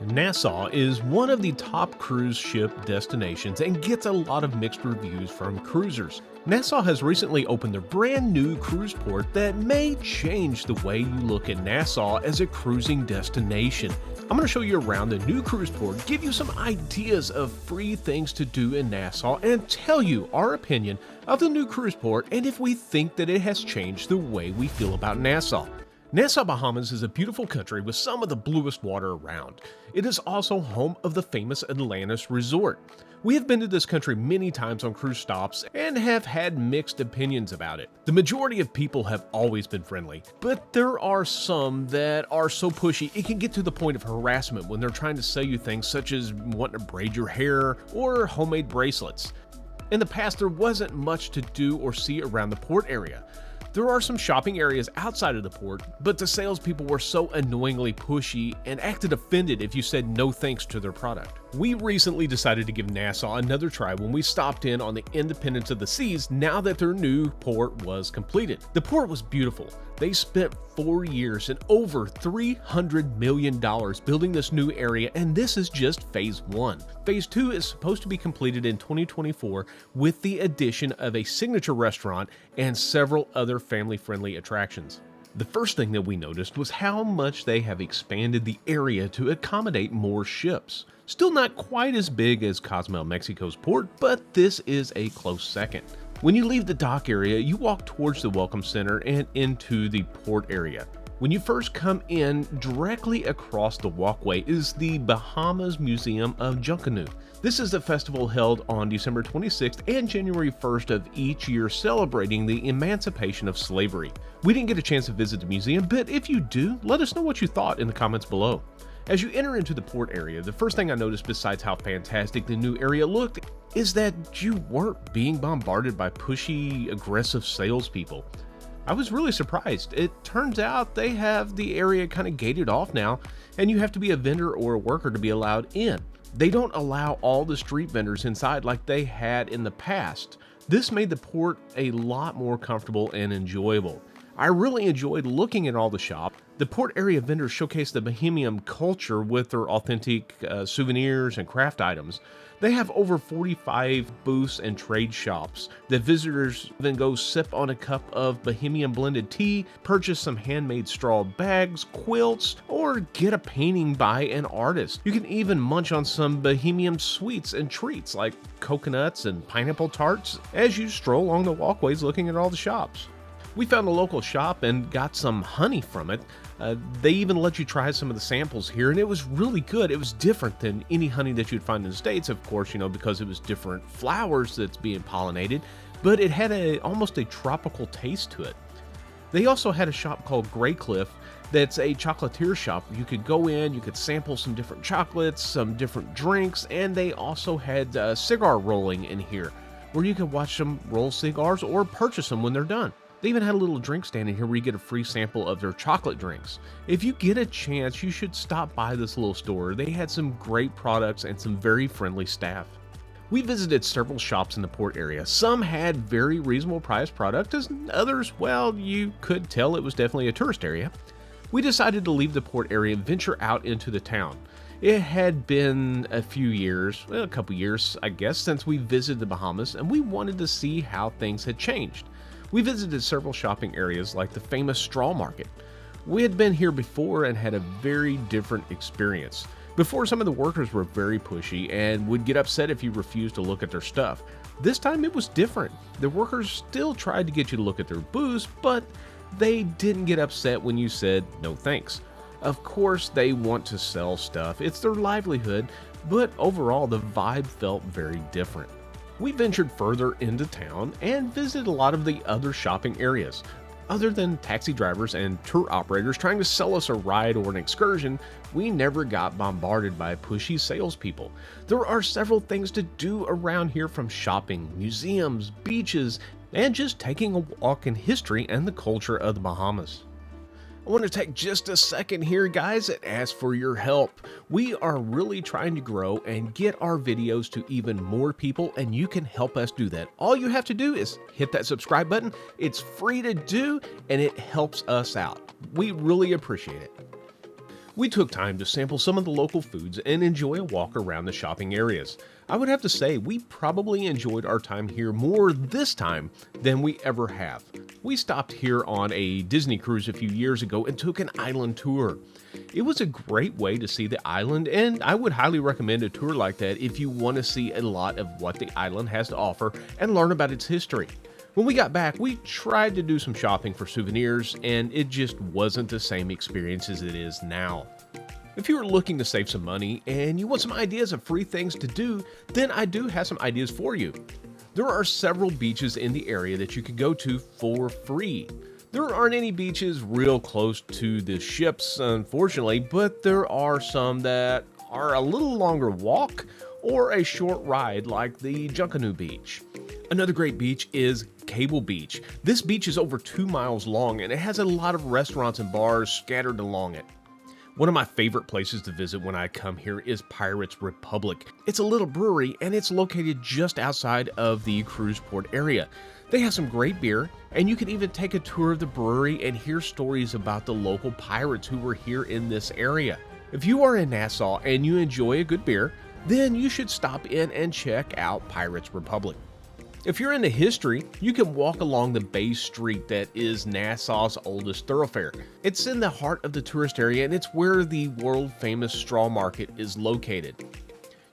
Nassau is one of the top cruise ship destinations and gets a lot of mixed reviews from cruisers. Nassau has recently opened their brand new cruise port that may change the way you look at Nassau as a cruising destination. I'm going to show you around the new cruise port, give you some ideas of free things to do in Nassau, and tell you our opinion of the new cruise port and if we think that it has changed the way we feel about Nassau. Nassau, Bahamas is a beautiful country with some of the bluest water around. It is also home of the famous Atlantis Resort. We have been to this country many times on cruise stops and have had mixed opinions about it. The majority of people have always been friendly, but there are some that are so pushy it can get to the point of harassment when they're trying to sell you things such as wanting to braid your hair or homemade bracelets. In the past, there wasn't much to do or see around the port area. There are some shopping areas outside of the port, but the salespeople were so annoyingly pushy and acted offended if you said no thanks to their product. We recently decided to give Nassau another try when we stopped in on the Independence of the Seas now that their new port was completed. The port was beautiful. They spent 4 years and over $300 million building this new area, and this is just phase 1. Phase 2 is supposed to be completed in 2024 with the addition of a signature restaurant and several other family-friendly attractions. The first thing that we noticed was how much they have expanded the area to accommodate more ships. Still not quite as big as Cozumel, Mexico's port, but this is a close second. When you leave the dock area, you walk towards the Welcome Center and into the port area. When you first come in, directly across the walkway is the Bahamas Museum of Junkanoo. This is a festival held on December 26th and January 1st of each year celebrating the emancipation of slavery. We didn't get a chance to visit the museum, but if you do, let us know what you thought in the comments below. As you enter into the port area, the first thing I noticed besides how fantastic the new area looked is that you weren't being bombarded by pushy, aggressive salespeople. I was really surprised. It turns out they have the area kind of gated off now, and you have to be a vendor or a worker to be allowed in. They don't allow all the street vendors inside like they had in the past. This made the port a lot more comfortable and enjoyable. I really enjoyed looking at all the shops. The port area vendors showcase the Bohemian culture with their authentic souvenirs and craft items. They have over 45 booths and trade shops that visitors then go sip on a cup of Bohemian blended tea, purchase some handmade straw bags, quilts, or get a painting by an artist. You can even munch on some Bohemian sweets and treats like coconuts and pineapple tarts as you stroll along the walkways looking at all the shops. We found a local shop and got some honey from it. They even let you try some of the samples here, and it was really good. It was different than any honey that you'd find in the States, of course, because it was different flowers that's being pollinated, but it had almost a tropical taste to it. They also had a shop called Graycliff that's a chocolatier shop. You could go in, you could sample some different chocolates, some different drinks, and they also had cigar rolling in here, where you could watch them roll cigars or purchase them when they're done. They even had a little drink stand in here where you get a free sample of their chocolate drinks. If you get a chance, you should stop by this little store. They had some great products and some very friendly staff. We visited several shops in the port area. Some had very reasonable priced products, and others, well, you could tell it was definitely a tourist area. We decided to leave the port area and venture out into the town. It had been a few years, a couple years, I guess, since we visited the Bahamas, and we wanted to see how things had changed. We visited several shopping areas like the famous straw market. We had been here before and had a very different experience. Before, some of the workers were very pushy and would get upset if you refused to look at their stuff. This time it was different. The workers still tried to get you to look at their booths, but they didn't get upset when you said no thanks. Of course, they want to sell stuff. It's their livelihood, but overall the vibe felt very different. We ventured further into town and visited a lot of the other shopping areas. Other than taxi drivers and tour operators trying to sell us a ride or an excursion, we never got bombarded by pushy salespeople. There are several things to do around here, from shopping, museums, beaches, and just taking a walk in history and the culture of the Bahamas. I want to take just a second here, guys, and ask for your help. We are really trying to grow and get our videos to even more people, and you can help us do that. All you have to do is hit that subscribe button. It's free to do, and it helps us out. We really appreciate it. We took time to sample some of the local foods and enjoy a walk around the shopping areas. I would have to say we probably enjoyed our time here more this time than we ever have. We stopped here on a Disney cruise a few years ago and took an island tour. It was a great way to see the island, and I would highly recommend a tour like that if you want to see a lot of what the island has to offer and learn about its history. When we got back, we tried to do some shopping for souvenirs, and it just wasn't the same experience as it is now. If you are looking to save some money and you want some ideas of free things to do, then I do have some ideas for you. There are several beaches in the area that you can go to for free. There aren't any beaches real close to the ships, unfortunately, but there are some that are a little longer walk or a short ride, like the Junkanoo Beach. Another great beach is Cable Beach. This beach is over 2 miles long and it has a lot of restaurants and bars scattered along it. One of my favorite places to visit when I come here is Pirates Republic. It's a little brewery and it's located just outside of the cruise port area. They have some great beer, and you can even take a tour of the brewery and hear stories about the local pirates who were here in this area. If you are in Nassau and you enjoy a good beer, then you should stop in and check out Pirates Republic. If you're into history, you can walk along the Bay Street that is Nassau's oldest thoroughfare. It's in the heart of the tourist area and it's where the world-famous straw market is located.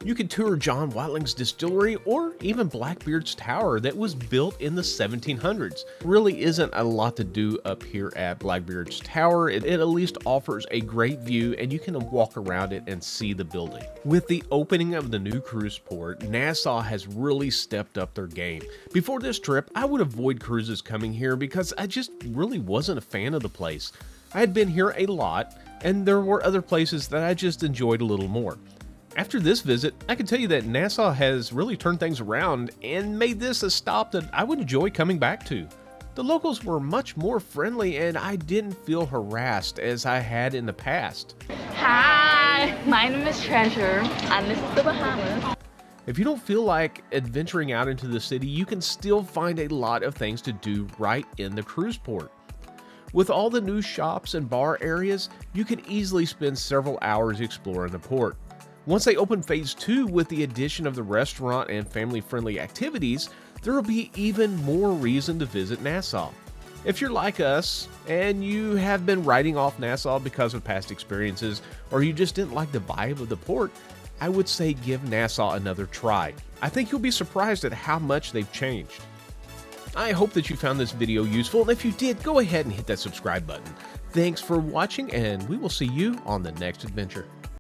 You can tour John Watling's distillery or even Blackbeard's Tower that was built in the 1700s. Really isn't a lot to do up here at Blackbeard's Tower. It at least offers a great view and you can walk around it and see the building. With the opening of the new cruise port, Nassau has really stepped up their game. Before this trip, I would avoid cruises coming here because I just really wasn't a fan of the place. I had been here a lot and there were other places that I just enjoyed a little more. After this visit, I can tell you that Nassau has really turned things around and made this a stop that I would enjoy coming back to. The locals were much more friendly and I didn't feel harassed as I had in the past. Hi, my name is Treasure and this is the Bahamas. If you don't feel like adventuring out into the city, you can still find a lot of things to do right in the cruise port. With all the new shops and bar areas, you can easily spend several hours exploring the port. Once they open phase 2 with the addition of the restaurant and family-friendly activities, there will be even more reason to visit Nassau. If you're like us and you have been writing off Nassau because of past experiences or you just didn't like the vibe of the port, I would say give Nassau another try. I think you'll be surprised at how much they've changed. I hope that you found this video useful, and if you did, go ahead and hit that subscribe button. Thanks for watching, and we will see you on the next adventure.